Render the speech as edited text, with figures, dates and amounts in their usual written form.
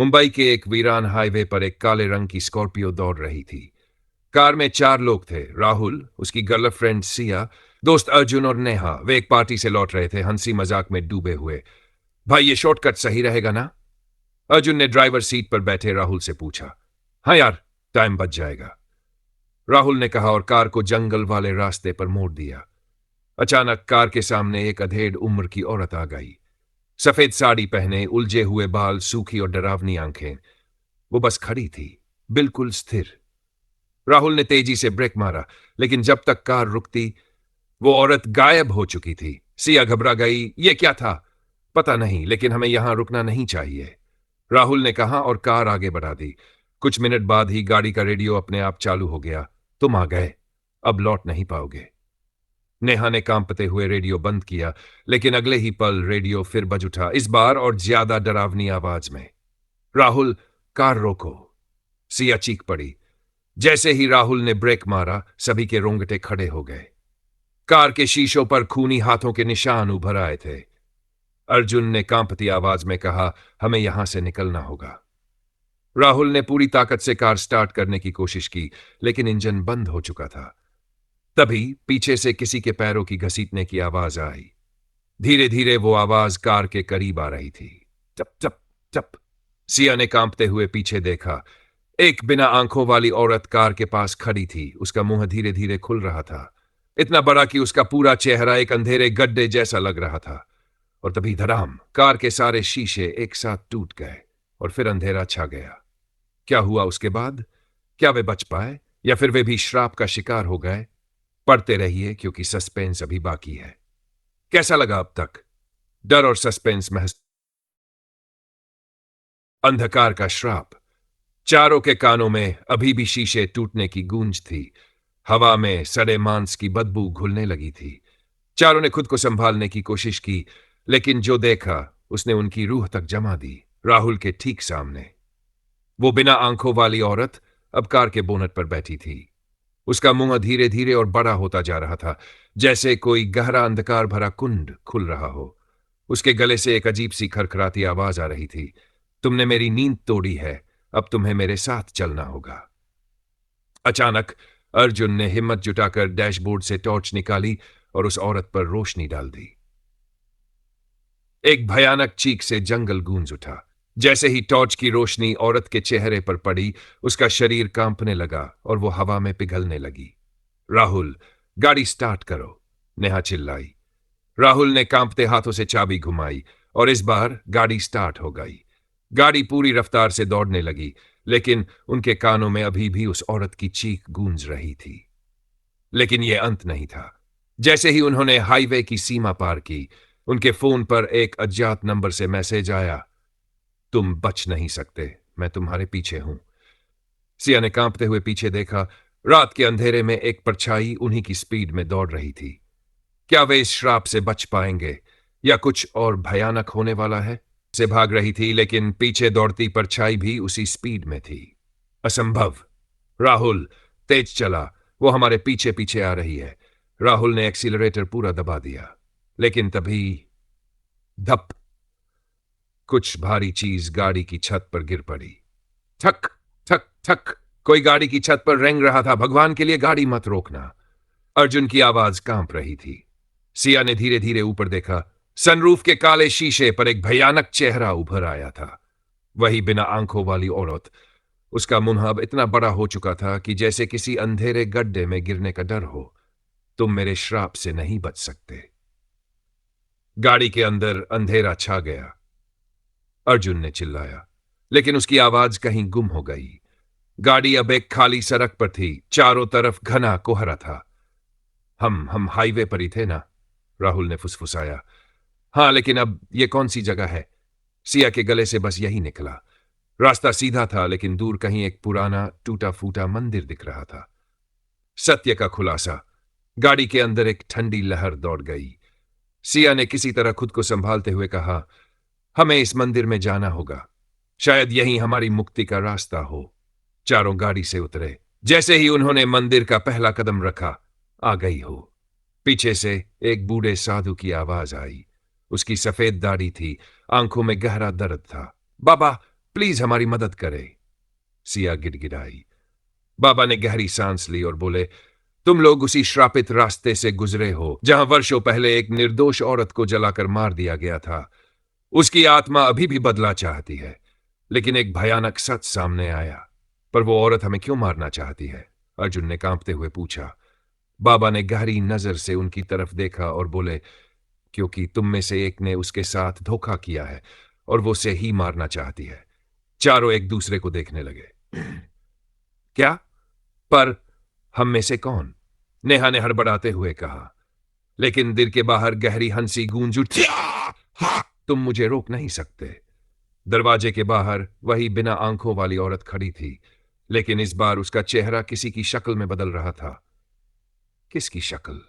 मुंबई के एक वीरान हाईवे पर एक काले रंग की स्कॉर्पियो दौड़ रही थी। कार में 4 लोग थे। राहुल, उसकी गर्लफ्रेंड सिया, दोस्त अर्जुन और नेहा। वे एक पार्टी से लौट रहे थे, हंसी मजाक में डूबे हुए। भाई, ये शॉर्टकट सही रहेगा ना? अर्जुन ने ड्राइवर सीट पर बैठे राहुल से पूछा। हाँ यार, टाइम बच जाएगा, राहुल ने कहा और कार को जंगल वाले रास्ते पर मोड़ दिया। अचानक कार के सामने एक अधेड़ उम्र की औरत आ गई। सफेद साड़ी पहने, उलझे हुए बाल, सूखी और डरावनी आंखें। वो बस खड़ी थी, बिल्कुल स्थिर। राहुल ने तेजी से ब्रेक मारा, लेकिन जब तक कार रुकती, वो औरत गायब हो चुकी थी। सिया घबरा गई। ये क्या था? पता नहीं, लेकिन हमें यहां रुकना नहीं चाहिए, राहुल ने कहा और कार आगे बढ़ा दी। कुछ मिनट बाद ही गाड़ी का रेडियो अपने आप चालू हो गया। तुम आ गए, अब लौट नहीं पाओगे। नेहा ने कांपते हुए रेडियो बंद किया, लेकिन अगले ही पल रेडियो फिर बज उठा, इस बार और ज्यादा डरावनी आवाज में। राहुल, कार रोको, सिया चीख पड़ी। जैसे ही राहुल ने ब्रेक मारा, सभी के रोंगटे खड़े हो गए। कार के शीशों पर खूनी हाथों के निशान उभर आए थे। अर्जुन ने कांपती आवाज में कहा, हमें यहां से निकलना होगा। राहुल ने पूरी ताकत से कार स्टार्ट करने की कोशिश की, लेकिन इंजन बंद हो चुका था। तभी पीछे से किसी के पैरों की घसीटने की आवाज आई। धीरे धीरे वो आवाज कार के करीब आ रही थी। टप टप टप। सिया ने कांपते हुए पीछे देखा। एक बिना आंखों वाली औरत कार के पास खड़ी थी। उसका मुंह धीरे धीरे खुल रहा था, इतना बड़ा कि उसका पूरा चेहरा एक अंधेरे गड्ढे जैसा लग रहा था। और तभी धड़ाम, कार के सारे शीशे एक साथ टूट गए और फिर अंधेरा छा गया। क्या हुआ उसके बाद? क्या वे बच पाए, या फिर वे भी श्राप का शिकार हो गए? पढ़ते रहिए, क्योंकि सस्पेंस अभी बाकी है। कैसा लगा अब तक? डर और सस्पेंस महसूस। अंधकार का श्राप। चारों के कानों में अभी भी शीशे टूटने की गूंज थी। हवा में सड़े मांस की बदबू घुलने लगी थी। चारों ने खुद को संभालने की कोशिश की, लेकिन जो देखा उसने उनकी रूह तक जमा दी। राहुल के ठीक सामने वो बिना आंखों वाली औरत अब कार के बोनट पर बैठी थी। उसका मुंह धीरे धीरे और बड़ा होता जा रहा था, जैसे कोई गहरा अंधकार भरा कुंड खुल रहा हो। उसके गले से एक अजीब सी खरखराती आवाज आ रही थी। तुमने मेरी नींद तोड़ी है, अब तुम्हें मेरे साथ चलना होगा। अचानक अर्जुन ने हिम्मत जुटाकर डैशबोर्ड से टॉर्च निकाली और उस औरत पर रोशनी डाल दी। एक भयानक चीख से जंगल गूंज उठा। जैसे ही टॉर्च की रोशनी औरत के चेहरे पर पड़ी, उसका शरीर कांपने लगा और वो हवा में पिघलने लगी। राहुल, गाड़ी स्टार्ट करो, नेहा चिल्लाई। राहुल ने कांपते हाथों से चाबी घुमाई और इस बार गाड़ी स्टार्ट हो गई। गाड़ी पूरी रफ्तार से दौड़ने लगी, लेकिन उनके कानों में अभी भी उस औरत की चीख गूंज रही थी। लेकिन यह अंत नहीं था। जैसे ही उन्होंने हाईवे की सीमा पार की, उनके फोन पर एक अज्ञात नंबर से मैसेज आया। तुम बच नहीं सकते, मैं तुम्हारे पीछे हूं। सिया ने कांपते हुए पीछे देखा। रात के अंधेरे में एक परछाई उन्हीं की स्पीड में दौड़ रही थी। क्या वे इस श्राप से बच पाएंगे, या कुछ और भयानक होने वाला है? से भाग रही थी, लेकिन पीछे दौड़ती परछाई भी उसी स्पीड में थी। असंभव। राहुल, तेज चला, वो हमारे पीछे पीछे आ रही है। राहुल ने एक्सीलरेटर पूरा दबा दिया, लेकिन तभी धप, कुछ भारी चीज गाड़ी की छत पर गिर पड़ी। ठक ठक ठक। कोई गाड़ी की छत पर रेंग रहा था। भगवान के लिए गाड़ी मत रोकना। अर्जुन की आवाज कांप रही थी। सिया ने धीरे धीरे ऊपर देखा। सनरूफ के काले शीशे पर एक भयानक चेहरा उभर आया था। वही बिना आंखों वाली औरत। उसका मुंह अब इतना बड़ा हो चुका था कि जैसे किसी अंधेरे गड्ढे में गिरने का डर हो। तुम मेरे श्राप से नहीं बच सकते। गाड़ी के अंदर अंधेरा छा गया। अर्जुन ने चिल्लाया, लेकिन उसकी आवाज कहीं गुम हो गई। गाड़ी अब एक खाली सड़क पर थी। चारों तरफ घना कोहरा था। हम हाईवे पर ही थे ना? राहुल ने फुसफुसाया। हाँ, लेकिन अब यह कौन सी जगह है? सिया के गले से बस यही निकला। रास्ता सीधा था, लेकिन दूर कहीं एक पुराना टूटा फूटा मंदिर दिख रहा था। सत्य का खुलासा। गाड़ी के अंदर एक ठंडी लहर दौड़ गई। सिया ने किसी तरह खुद को संभालते हुए कहा, हमें इस मंदिर में जाना होगा। शायद यही हमारी मुक्ति का रास्ता हो। चारों गाड़ी से उतरे। जैसे ही उन्होंने मंदिर का पहला कदम रखा, आ गई हो। पीछे से एक बूढ़े साधु की आवाज आई। उसकी सफेद दाढ़ी थी, आंखों में गहरा दर्द था। बाबा, प्लीज हमारी मदद करे। सिया गिड़गिड़ाई। बाबा ने गहरी सांस ली और बोले, तुम लोग उसी श्रापित रास्ते से गुजरे हो जहां वर्षों पहले एक निर्दोष औरत को जलाकर मार दिया गया था। उसकी आत्मा अभी भी बदला चाहती है, लेकिन एक भयानक सच सामने आया। पर वो औरत हमें क्यों मारना चाहती है? अर्जुन ने कांपते हुए पूछा। बाबा ने गहरी नजर से उनकी तरफ देखा और बोले, क्योंकि तुम में से एक ने उसके साथ धोखा किया है और वो उसे ही मारना चाहती है। चारों एक दूसरे को देखने लगे। क्या? पर हम में से कौन? नेहा ने हड़बड़ाते हुए कहा। लेकिन दिल के बाहर गहरी हंसी गूंज उठी। तुम मुझे रोक नहीं सकते। दरवाजे के बाहर वही बिना आंखों वाली औरत खड़ी थी, लेकिन इस बार उसका चेहरा किसी की शक्ल में बदल रहा था। किसकी शक्ल?